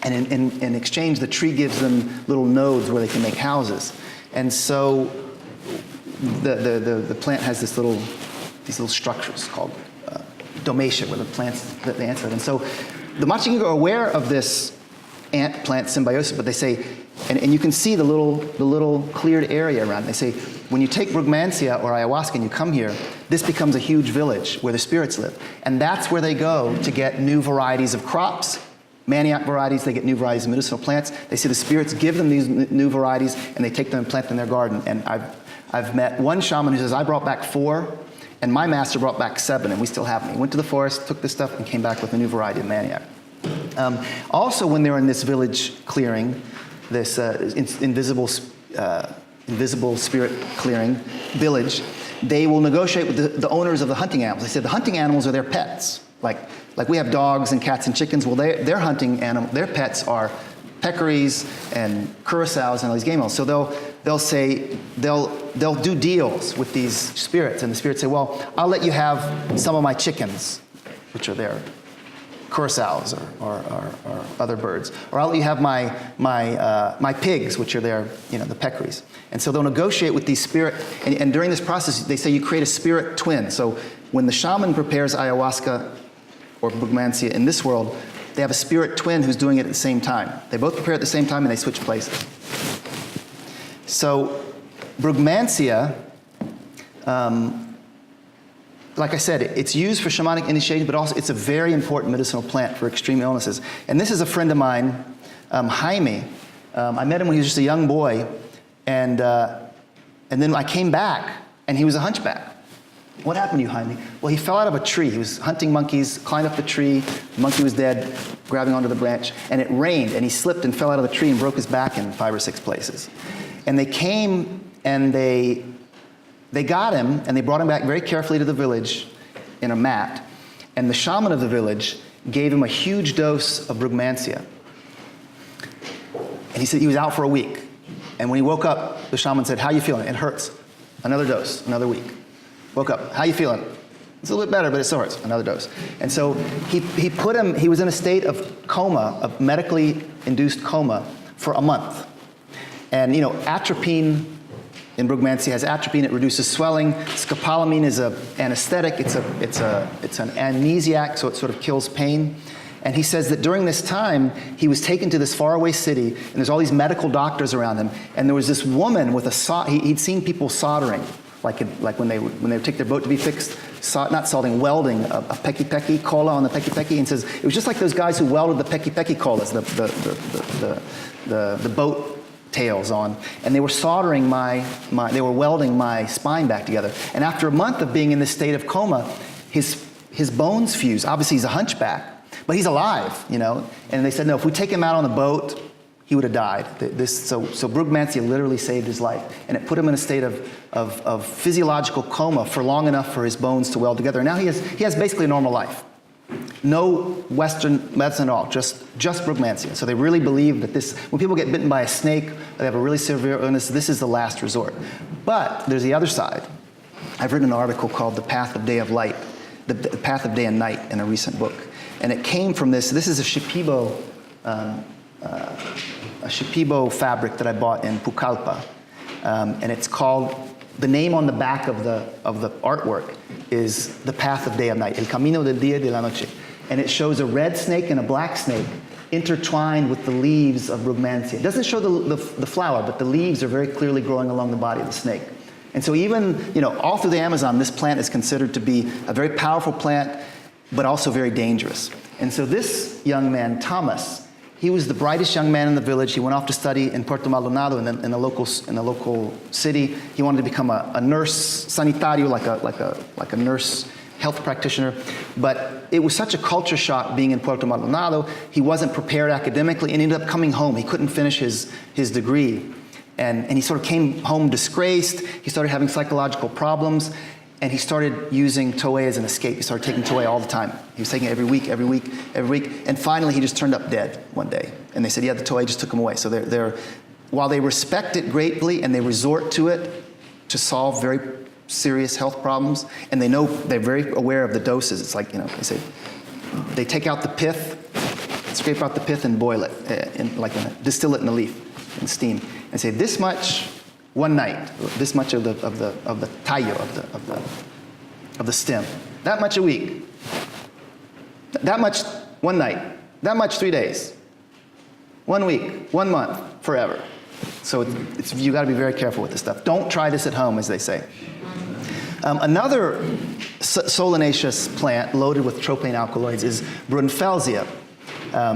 And in exchange, the tree gives them little nodes where they can make houses. And so the plant has these little structures called domatia, where the ants live. And so the Machinga are aware of this ant-plant symbiosis, but they say, and you can see the little cleared area around it. They say, when you take brugmansia or ayahuasca and you come here, this becomes a huge village where the spirits live. And that's where they go to get new varieties of crops, manioc varieties. They get new varieties of medicinal plants. They say the spirits give them these new varieties, and they take them and plant them in their garden. And I've met one shaman who says, I brought back 4, and my master brought back 7, and we still have them. He went to the forest, took this stuff, and came back with a new variety of manioc. Also, when they're in this village clearing, this invisible spirit clearing village, they will negotiate with the owners of the hunting animals. They said the hunting animals are their pets. Like we have dogs and cats and chickens. Well, their hunting animal, their pets are peccaries and curassows and all these game animals. So they'll say, they'll do deals with these spirits, and the spirits say, well, I'll let you have some of my chickens, which are their curassows or other birds, or I'll let you have my pigs, which are their, the peccaries. And so they'll negotiate with these spirit, and during this process, they say you create a spirit twin. So when the shaman prepares ayahuasca or brugmansia in this world, they have a spirit twin who's doing it at the same time. They both prepare at the same time, and they switch places. So brugmansia, like I said, it's used for shamanic initiation, but also it's a very important medicinal plant for extreme illnesses. And this is a friend of mine, Jaime. I met him when he was just a young boy, and then I came back, and he was a hunchback. What happened to you, Jaime? Well, he fell out of a tree. He was hunting monkeys, climbed up the tree, the monkey was dead, grabbing onto the branch, and it rained, and he slipped and fell out of the tree and broke his back in 5 or 6 places. And they came, and they got him, and they brought him back very carefully to the village in a mat, and the shaman of the village gave him a huge dose of brugmansia. And he said he was out for a week. And when he woke up, the shaman said, how you feeling? It hurts. Another dose, another week. Woke up, how you feeling? It's a little bit better, but it still hurts. Another dose. And so he put him, he was in a state of coma, of medically induced coma, for a month. And atropine in brugmansia has atropine. It reduces swelling. Scopolamine is an anesthetic. It's an amnesiac, so it sort of kills pain. And he says that during this time, he was taken to this faraway city, and there's all these medical doctors around him. And there was this woman with he'd seen people soldering, like when they would take their boat to be fixed, not soldering, welding a peki cola on the peki, and says it was just like those guys who welded the peki colas, the boat tails on, and they were soldering they were welding my spine back together. And after a month of being in this state of coma, his bones fused. Obviously, he's a hunchback, but he's alive, And they said, no, if we take him out on the boat, he would have died. So brugmansia literally saved his life, and it put him in a state of physiological coma for long enough for his bones to weld together. And now he has basically a normal life. No Western medicine at all, just brugmansia. So they really believe that when people get bitten by a snake, or they have a really severe illness, this is the last resort. But there's the other side. I've written an article called The Path of Day of Light, The Path of Day and Night, in a recent book. And it came from this is a Shipibo fabric that I bought in Pucallpa. And it's called, the name on the back of the artwork is The Path of Day and Night, El Camino del Día y de la Noche. And it shows a red snake and a black snake intertwined with the leaves of brugmansia. It doesn't show the flower, but the leaves are very clearly growing along the body of the snake. And so even, all through the Amazon, this plant is considered to be a very powerful plant, but also very dangerous. And so this young man, Thomas, he was the brightest young man in the village. He went off to study in Puerto Maldonado in the local city. He wanted to become a nurse sanitario, like a nurse health practitioner, but it was such a culture shock being in Puerto Maldonado. He wasn't prepared academically and ended up coming home. He couldn't finish his degree. And he sort of came home disgraced. He started having psychological problems, and he started using Toei as an escape. He started taking Toei all the time. He was taking it every week, and finally he just turned up dead one day. And they said, yeah, the Toei just took him away. So while they respect it greatly and they resort to it to solve very serious health problems, and they're very aware of the doses. It's like, they say, they take out the pith, scrape out the pith and boil it, distill it in a leaf and steam, and say this much one night, this much of the tallo, of the stem, that much a week, that much one night, that much 3 days, 1 week, 1 month, forever. So you got to be very careful with this stuff. Don't try this at home, as they say. Another solanaceous plant loaded with tropane alkaloids is Brunfelsia,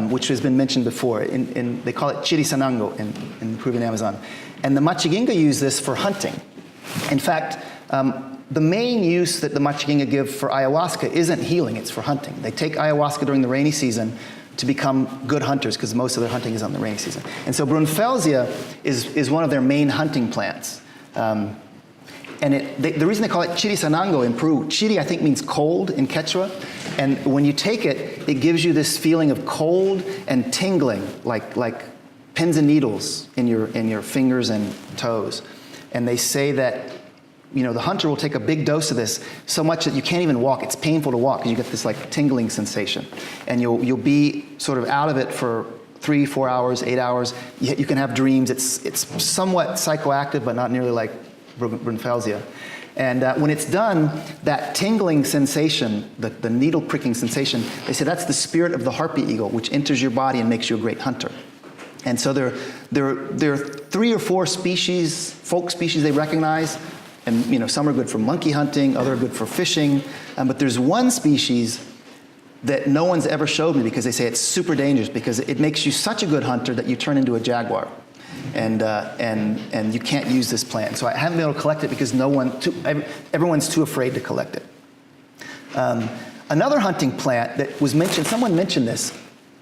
which has been mentioned before. They call it chirisanango in the Peruvian Amazon. And the Machiginga use this for hunting. In fact, the main use that the Machiginga give for ayahuasca isn't healing, it's for hunting. They take ayahuasca during the rainy season to become good hunters, because most of their hunting is on the rainy season. And so Brunfelsia is one of their main hunting plants. And the reason they call it chirisanango in Peru, chiri I think means cold in Quechua, and when you take it, it gives you this feeling of cold and tingling, like pins and needles in your fingers and toes. And they say that the hunter will take a big dose of this, so much that you can't even walk. It's painful to walk because you get this like tingling sensation. And you'll be sort of out of it for 3, 4 hours, 8 hours. You can have dreams. It's somewhat psychoactive, but not nearly like Brunfelsia. And when it's done, that tingling sensation, the needle pricking sensation, they say that's the spirit of the harpy eagle, which enters your body and makes you a great hunter. And so there are 3 or 4 species, folk species they recognize. And some are good for monkey hunting, other are good for fishing. But there's one species that no one's ever showed me because they say it's super dangerous because it makes you such a good hunter that you turn into a jaguar. And you can't use this plant. So I haven't been able to collect it because everyone's too afraid to collect it. Another hunting plant that was mentioned, someone mentioned this,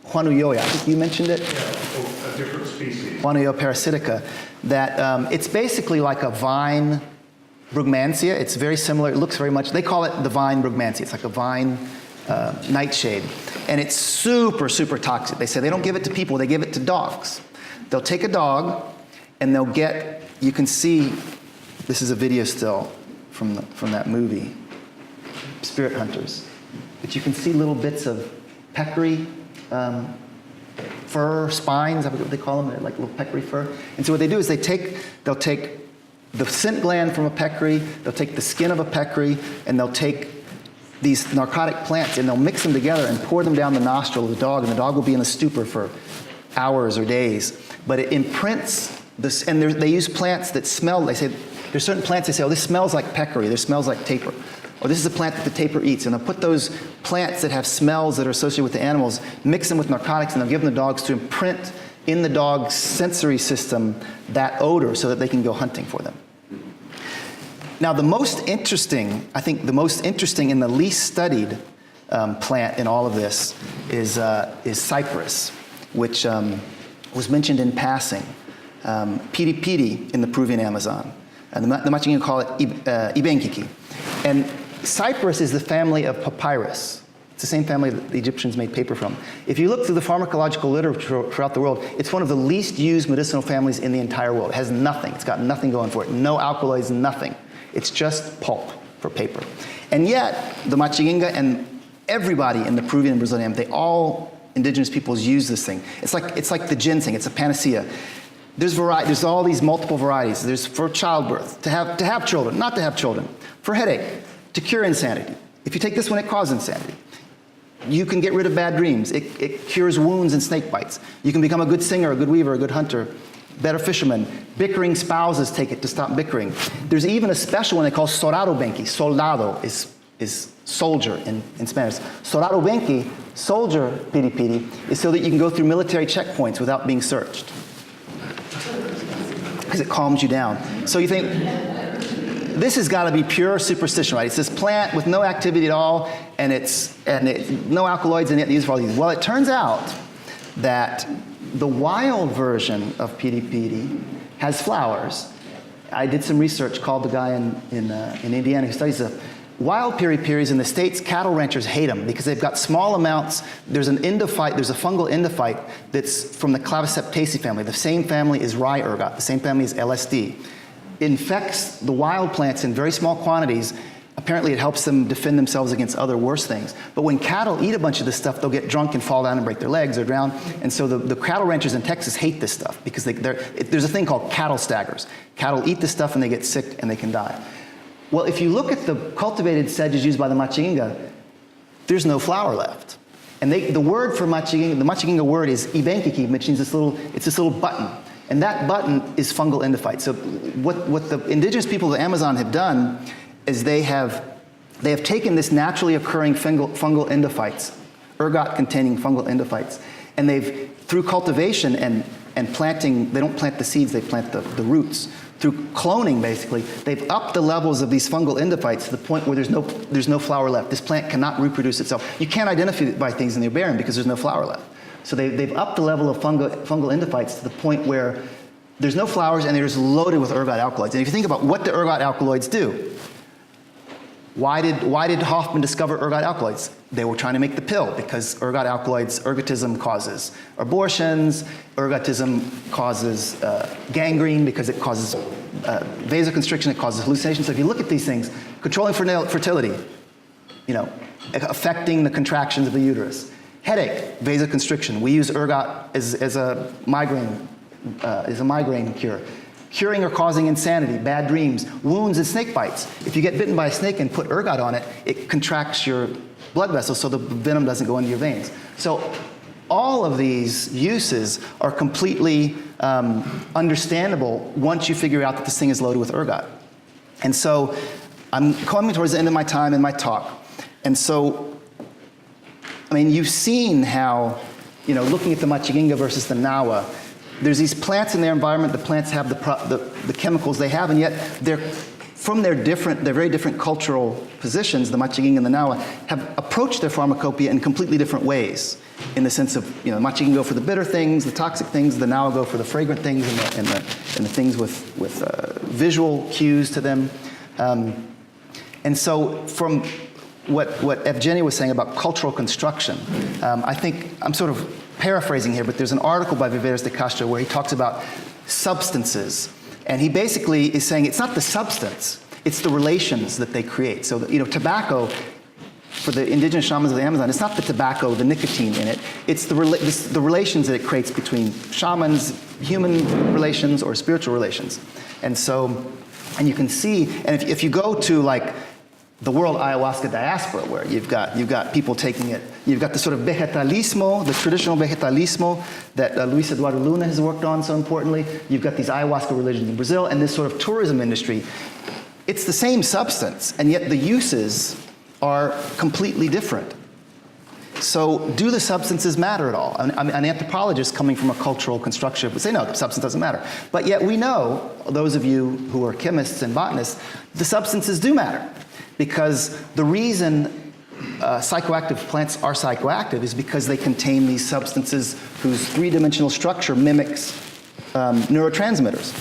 Juanuyoya, I think you mentioned it? Yeah, a different species. Juanuyoya parasitica, that it's basically like a vine brugmansia. It's very similar, it looks very much, they call it the vine brugmansia. It's like a vine nightshade. And it's super, super toxic. They say they don't give it to people, they give it to dogs. They'll take a dog and they'll get, you can see, this is a video still from that movie, Spirit Hunters. But you can see little bits of peccary, fur, spines, I forget what they call them, they're like little peccary fur. And so what they do is they'll take the scent gland from a peccary, they'll take the skin of a peccary, and they'll take these narcotic plants and they'll mix them together and pour them down the nostril of the dog, and the dog will be in a stupor for hours or days. But it imprints this, and they use plants that smell, they say, there's certain plants they say, oh, this smells like peccary, this smells like tapir. Or this is a plant that the tapir eats, and they'll put those plants that have smells that are associated with the animals, mix them with narcotics, and they'll give them the dogs to imprint in the dog's sensory system that odor so that they can go hunting for them. Now the most interesting, I think the most interesting and the least studied plant in all of this is cypress, which was mentioned in passing. Piri piri in the Peruvian Amazon. And the Machiginga call it ibenkiki. And cypress is the family of papyrus. It's the same family that the Egyptians made paper from. If you look through the pharmacological literature throughout the world, it's one of the least used medicinal families in the entire world. It has nothing. It's got nothing going for it. No alkaloids, nothing. It's just pulp for paper. And yet, the Machiginga and everybody in the Peruvian and Brazilian, all indigenous peoples use this thing. It's like the ginseng. It's a panacea. There's all these multiple varieties. There's for childbirth, to have children, not to have children, for headache, to cure insanity. If you take this one, it causes insanity. You can get rid of bad dreams. It cures wounds and snake bites. You can become a good singer, a good weaver, a good hunter, better fisherman. Bickering spouses take it to stop bickering. There's even a special one they call soldado benki. Soldado is soldier in Spanish. Soldado benki, soldier piri piri, is so that you can go through military checkpoints without being searched, because it calms you down. So you think, this has got to be pure superstition, right? It's this plant with no activity at all, and no alkaloids, and yet used for all these. Well, it turns out that the wild version of piri piri has flowers. I did some research, called the guy in Indiana who studies the wild piri piris in the States. Cattle ranchers hate them because they've got small amounts. There's a fungal endophyte that's from the Claviceptaceae family, the same family as rye ergot, the same family as LSD. It infects the wild plants in very small quantities. Apparently it helps them defend themselves against other worse things. But when cattle eat a bunch of this stuff, they'll get drunk and fall down and break their legs or drown. And so the cattle ranchers in Texas hate this stuff because there's a thing called cattle staggers. Cattle eat this stuff and they get sick and they can die. Well, if you look at the cultivated sedges used by the Machiginga, there's no flower left. And the word for Machiginga, the Machiginga word is ibenkiki, which means it's this little button. And that button is fungal endophyte. So what the indigenous people of the Amazon have done is they have taken this naturally occurring fungal endophytes, ergot-containing fungal endophytes, and they've, through cultivation and planting, they don't plant the seeds, they plant the roots. Through cloning, basically, they've upped the levels of these fungal endophytes to the point where there's no flower left. This plant cannot reproduce itself. You can't identify things in the herbarium because there's no flower left. So they've upped the level of fungal endophytes to the point where there's no flowers and they're just loaded with ergot alkaloids. And if you think about what the ergot alkaloids do, why did Hoffman discover ergot alkaloids? They were trying to make the pill because ergotism causes abortions, ergotism causes gangrene because it causes vasoconstriction, it causes hallucinations. So if you look at these things, controlling fertility, affecting the contractions of the uterus. Headache, vasoconstriction. We use ergot as a migraine cure. Curing or causing insanity, bad dreams, wounds and snake bites. If you get bitten by a snake and put ergot on it, it contracts your blood vessels so the venom doesn't go into your veins. So all of these uses are completely understandable once you figure out that this thing is loaded with ergot. And so I'm coming towards the end of my time in my talk. And so, I mean, you've seen how, looking at the Machiginga versus the Nawa, there's these plants in their environment, the plants have the chemicals they have, and yet they're from their very different cultural positions, the Machiginga and the Nawa, have approached their pharmacopoeia in completely different ways. In the sense of, Machiginga go for the bitter things, the toxic things, the Nawa go for the fragrant things and the things with visual cues to them. And so from what Evgeny was saying about cultural construction, I think I'm sort of paraphrasing here, but there's an article by Viveros de Castro where he talks about substances. And he basically is saying it's not the substance, it's the relations that they create. So, tobacco, for the indigenous shamans of the Amazon, it's not the tobacco, the nicotine in it, it's the relations that it creates between shamans, human relations, or spiritual relations. And so, and you can see, and if you go to the world ayahuasca diaspora, where you've got people taking it. You've got the sort of vegetalismo, the traditional vegetalismo that Luis Eduardo Luna has worked on so importantly. You've got these ayahuasca religions in Brazil and this sort of tourism industry. It's the same substance, and yet the uses are completely different. So do the substances matter at all? An anthropologist coming from a cultural construction would say, no, the substance doesn't matter. But yet we know, those of you who are chemists and botanists, the substances do matter. Because the reason psychoactive plants are psychoactive is because they contain these substances whose three-dimensional structure mimics neurotransmitters.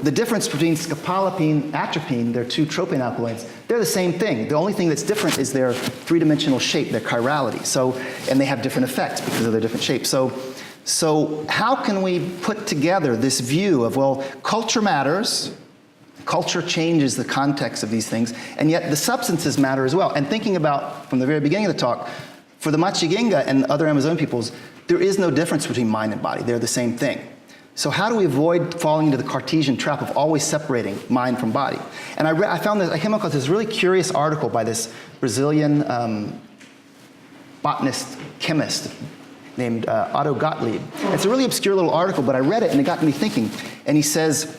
The difference between scopolamine, atropine, they're two tropane alkaloids, they're the same thing. The only thing that's different is their three-dimensional shape, their chirality. And they have different effects because of their different shapes. So how can we put together this view of, well, culture matters, culture changes the context of these things, and yet the substances matter as well. And thinking about, from the very beginning of the talk, for the Machiginga and other Amazon peoples, there is no difference between mind and body. They're the same thing. So how do we avoid falling into the Cartesian trap of always separating mind from body? And I came across this really curious article by this Brazilian botanist, chemist named Otto Gottlieb. It's a really obscure little article, but I read it and it got me thinking. And he says,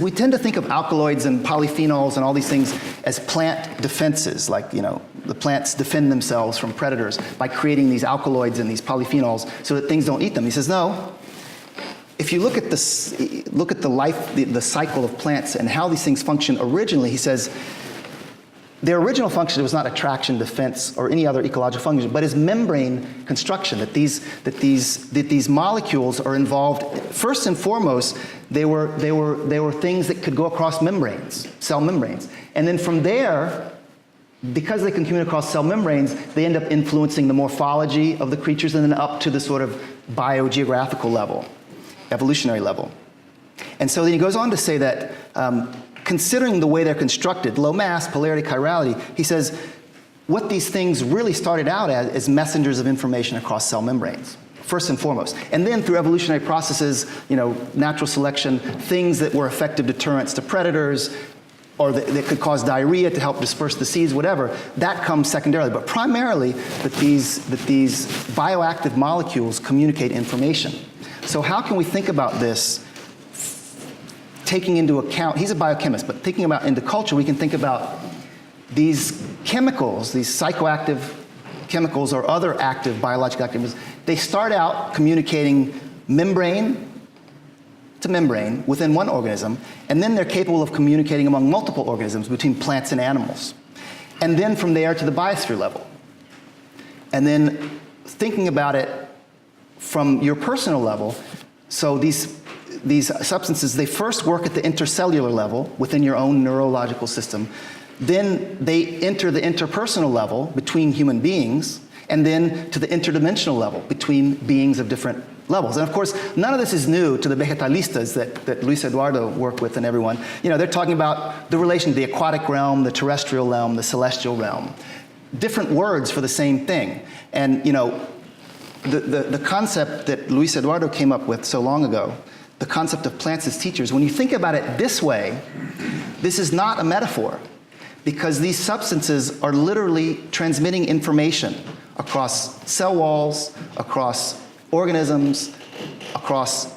we tend to think of alkaloids and polyphenols and all these things as plant defenses, the plants defend themselves from predators by creating these alkaloids and these polyphenols so that things don't eat them. He says, no. If if you look at the life, the cycle of plants and how these things function originally, he says, their original function was not attraction, defense, or any other ecological function, but is membrane construction. That these molecules are involved. First and foremost, they were things that could go across membranes, cell membranes, and then from there, because they can communicate across cell membranes, they end up influencing the morphology of the creatures, and then up to the sort of biogeographical level, evolutionary level. And so then he goes on to say that. Considering the way they're constructed, low mass, polarity, chirality, he says what these things really started out as is messengers of information across cell membranes, first and foremost. And then through evolutionary processes, natural selection, things that were effective deterrents to predators, or that could cause diarrhea to help disperse the seeds, whatever, that comes secondarily. But primarily, that these bioactive molecules communicate information. So how can we think about this? Taking into account, he's a biochemist, but thinking about into culture, we can think about these chemicals, these psychoactive chemicals or other active biological activities. They start out communicating membrane to membrane within one organism, and then they're capable of communicating among multiple organisms between plants and animals. And then from there to the biosphere level. And then thinking about it from your personal level, so these substances, they first work at the intercellular level within your own neurological system. Then they enter the interpersonal level between human beings, and then to the interdimensional level between beings of different levels. And of course, none of this is new to the vegetalistas that Luis Eduardo worked with and everyone. They're talking about the relation to the aquatic realm, the terrestrial realm, the celestial realm. Different words for the same thing. And the concept that Luis Eduardo came up with so long ago, the concept of plants as teachers, when you think about it this way, this is not a metaphor, because these substances are literally transmitting information across cell walls, across organisms, across,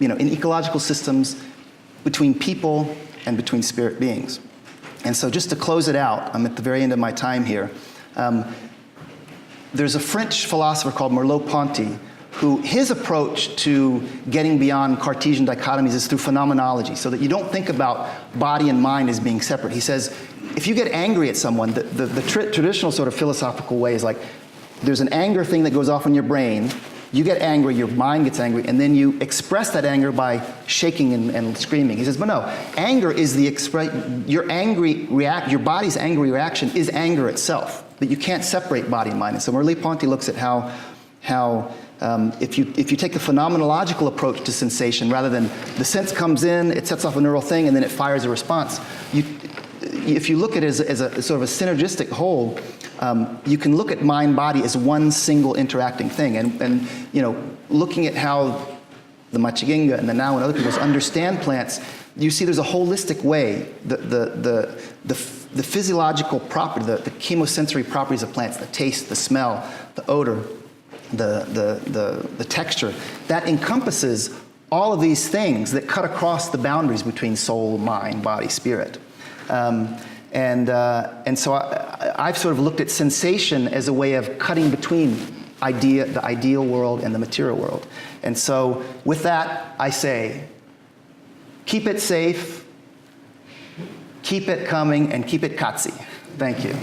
in ecological systems, between people and between spirit beings. And so just to close it out, I'm at the very end of my time here. There's a French philosopher called Merleau-Ponty, who his approach to getting beyond Cartesian dichotomies is through phenomenology, so that you don't think about body and mind as being separate. He says, if you get angry at someone, the traditional sort of philosophical way is like, there's an anger thing that goes off in your brain, you get angry, your mind gets angry, and then you express that anger by shaking and screaming. He says, but no, anger is your body's angry reaction is anger itself, that you can't separate body and mind. And so Merleau-Ponty looks at how if you take a phenomenological approach to sensation, rather than the sense comes in, it sets off a neural thing, and then it fires a response. If you look at it as a sort of a synergistic whole, you can look at mind-body as one single interacting thing. And looking at how the Machiginga and the Now and other peoples understand plants, you see there's a holistic way. The physiological property, the chemosensory properties of plants, the taste, the smell, the odor, the texture, that encompasses all of these things that cut across the boundaries between soul, mind, body, spirit. And so I've sort of looked at sensation as a way of cutting between the ideal world and the material world. And so with that, I say, keep it safe, keep it coming, and keep it katsi. Thank you.